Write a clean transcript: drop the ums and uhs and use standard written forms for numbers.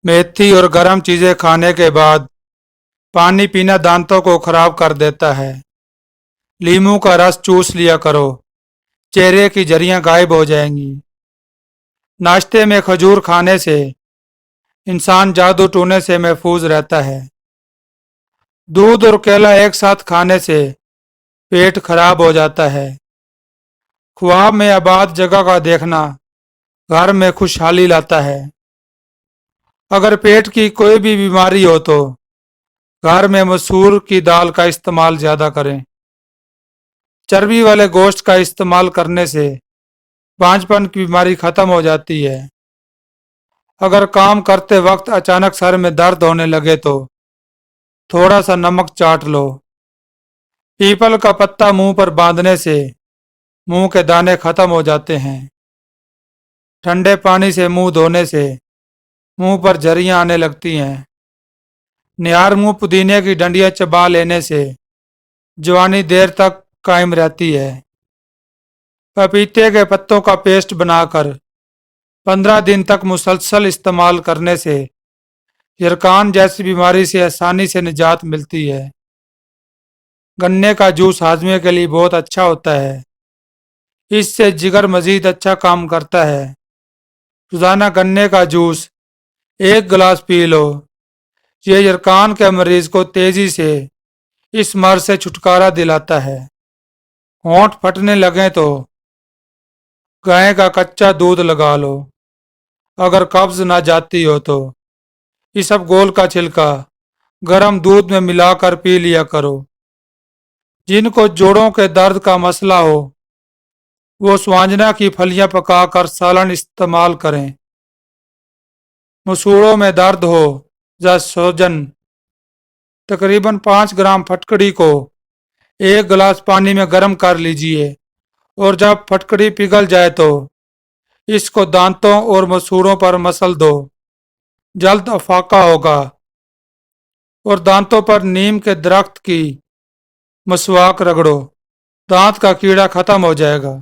मेथी और गर्म चीजें खाने के बाद पानी पीना दांतों को खराब कर देता है। लीमू का रस चूस लिया करो, चेहरे की झुर्रियां गायब हो जाएंगी। नाश्ते में खजूर खाने से इंसान जादू टोने से महफूज रहता है। दूध और केला एक साथ खाने से पेट खराब हो जाता है। ख्वाब में आबाद जगह का देखना घर में खुशहाली लाता है। अगर पेट की कोई भी बीमारी हो तो घर में मसूर की दाल का इस्तेमाल ज्यादा करें। चर्बी वाले गोश्त का इस्तेमाल करने से बांझपन की बीमारी खत्म हो जाती है। अगर काम करते वक्त अचानक सर में दर्द होने लगे तो थोड़ा सा नमक चाट लो। पीपल का पत्ता मुंह पर बांधने से मुंह के दाने खत्म हो जाते हैं। ठंडे पानी से मुंह धोने से मुंह पर झुर्रियां आने लगती हैं। निहार मुंह पुदीने की डंडियां चबा लेने से जवानी देर तक कायम रहती है। पपीते के पत्तों का पेस्ट बनाकर 15 दिन तक मुसलसल इस्तेमाल करने से यरकान जैसी बीमारी से आसानी से निजात मिलती है। गन्ने का जूस हाजमे के लिए बहुत अच्छा होता है। इससे जिगर मजीद अच्छा काम करता है। रोजाना गन्ने का जूस 1 गिलास पी लो। ये यरकान के मरीज को तेजी से इस मर्ज से छुटकारा दिलाता है। होंठ फटने लगे तो गाय का कच्चा दूध लगा लो। अगर कब्ज ना जाती हो तो इसबगोल का छिलका गर्म दूध में मिलाकर पी लिया करो। जिनको जोड़ों के दर्द का मसला हो वो स्वांजना की फलियां पकाकर सालन इस्तेमाल करें। मसूड़ों में दर्द हो या सूजन, तकरीबन 5 ग्राम फटकड़ी को 1 गिलास पानी में गर्म कर लीजिए और जब फटकड़ी पिघल जाए तो इसको दांतों और मसूड़ों पर मसल दो। जल्द अफाका होगा। और दांतों पर नीम के दरख्त की मसवाक रगड़ो, दांत का कीड़ा खत्म हो जाएगा।